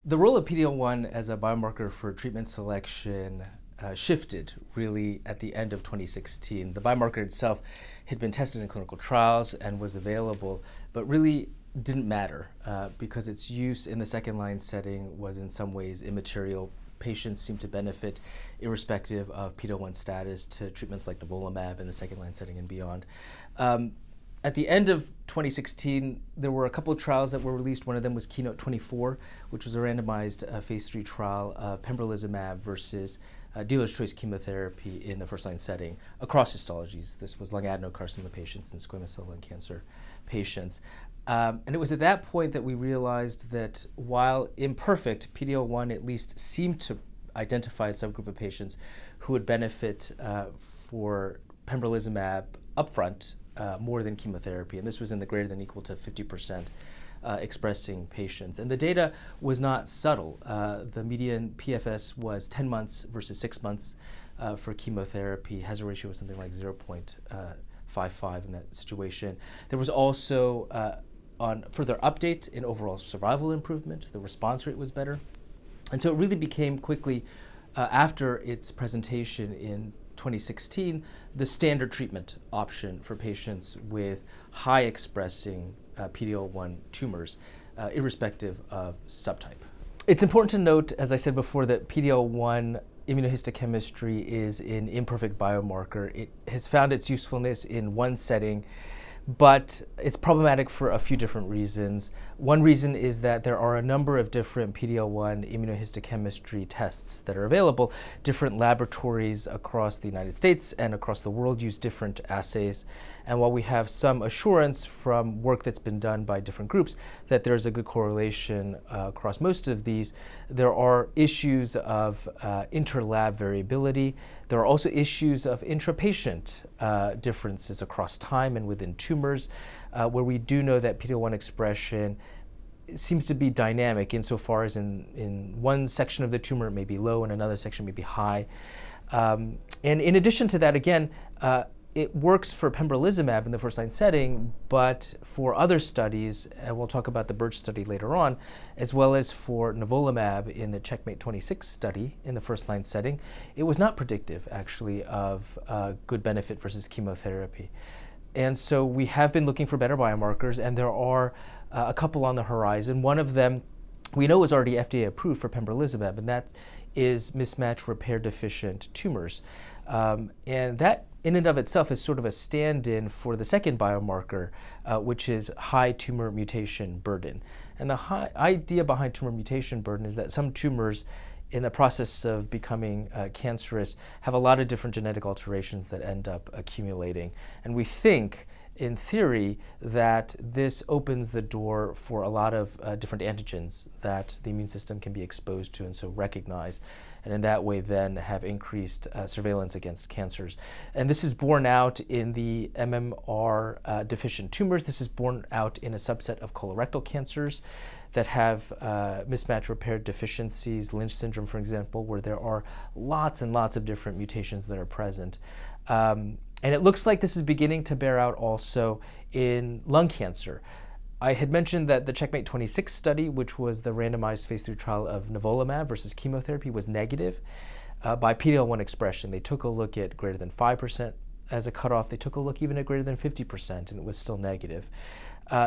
The role of PD-L1 as a biomarker for treatment selection shifted really at the end of 2016. The biomarker itself had been tested in clinical trials and was available, but really didn't matter because its use in the second-line setting was in some ways immaterial. Patients seemed to benefit irrespective of PD-L1 status to treatments like nivolumab in the second-line setting and beyond. At the end of 2016, there were a couple of trials that were released. One of them was KEYNOTE-24, which was a randomized phase 3 trial of pembrolizumab versus dealer's choice chemotherapy in the first-line setting across histologies. This was lung adenocarcinoma patients and squamous cell lung cancer patients. And it was at that point that we realized that while imperfect, PD-L1 at least seemed to identify a subgroup of patients who would benefit for pembrolizumab upfront more than chemotherapy, and this was in the greater than equal to 50% expressing patients. And the data was not subtle. The median PFS was 10 months versus 6 months for chemotherapy. Hazard ratio was something like 0.55 in that situation. There was also on further update in overall survival improvement. The response rate was better. And so it really became quickly, after its presentation in 2016, the standard treatment option for patients with high expressing PD-L1 tumors, irrespective of subtype. It's important to note, as I said before, that PD-L1 immunohistochemistry is an imperfect biomarker. It has found its usefulness in one setting, but it's problematic for a few different reasons. One reason is that there are a number of different PD-L1 immunohistochemistry tests that are available. Different laboratories across the United States and across the world use different assays. And while we have some assurance from work that's been done by different groups that there's a good correlation across most of these, there are issues of interlab variability. There are also issues of intrapatient differences across time and within tumors, where we do know that PD-L1 expression seems to be dynamic insofar as in one section of the tumor it may be low and another section may be high. And in addition to that, again, it works for pembrolizumab in the first-line setting, but for other studies, and we'll talk about the Birch study later on, as well as for nivolumab in the Checkmate 26 study in the first-line setting, it was not predictive, actually, of good benefit versus chemotherapy. And so we have been looking for better biomarkers, and there are a couple on the horizon. One of them we know is already FDA approved for pembrolizumab, and that is mismatch repair deficient tumors. And that in and of itself is sort of a stand-in for the second biomarker, which is high tumor mutation burden. And the idea behind tumor mutation burden is that some tumors in the process of becoming cancerous have a lot of different genetic alterations that end up accumulating. And we think, in theory, that this opens the door for a lot of different antigens that the immune system can be exposed to and so recognize, and in that way then have increased surveillance against cancers. And this is borne out in the MMR deficient tumors. This is borne out in a subset of colorectal cancers that have mismatch repair deficiencies, Lynch syndrome, for example, where there are lots and lots of different mutations that are present. And it looks like this is beginning to bear out also in lung cancer. I had mentioned that the Checkmate 26 study, which was the randomized phase 3 trial of nivolumab versus chemotherapy, was negative by PD-L1 expression. They took a look at greater than 5% as a cutoff. They took a look even at greater than 50%, and it was still negative.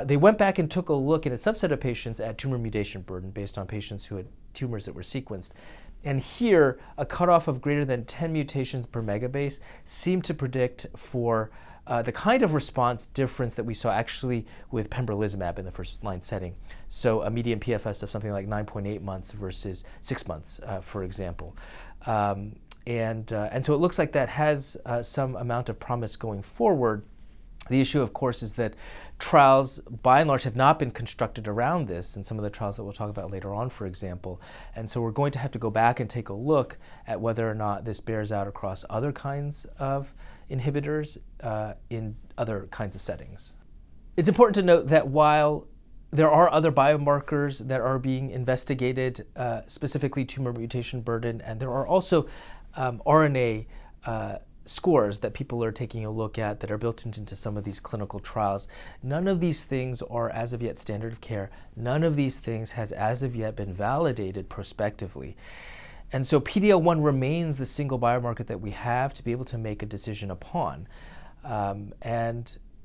They went back and took a look in a subset of patients at tumor mutation burden based on patients who had tumors that were sequenced. And here, a cutoff of greater than 10 mutations per megabase seemed to predict for the kind of response difference that we saw actually with pembrolizumab in the first-line setting. So a median PFS of something like 9.8 months versus 6 months, for example. And so it looks like that has some amount of promise going forward. The issue, of course, is that trials, by and large, have not been constructed around this, and some of the trials that we'll talk about later on, for example. And so we're going to have to go back and take a look at whether or not this bears out across other kinds of inhibitors in other kinds of settings. It's important to note that while there are other biomarkers that are being investigated, specifically tumor mutation burden, and there are also RNA scores that people are taking a look at that are built into some of these clinical trials. None of these things are as of yet standard of care. None of these things has as of yet been validated prospectively. And so PD-L1 remains the single biomarker that we have to be able to make a decision upon.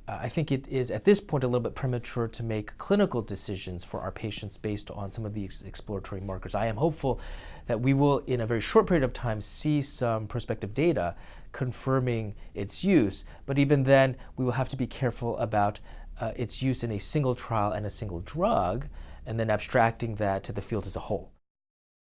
I think it is at this point a little bit premature to make clinical decisions for our patients based on some of these exploratory markers. I am hopeful that we will, in a very short period of time, see some prospective data confirming its use, but even then we will have to be careful about its use in a single trial and a single drug, and then abstracting that to the field as a whole.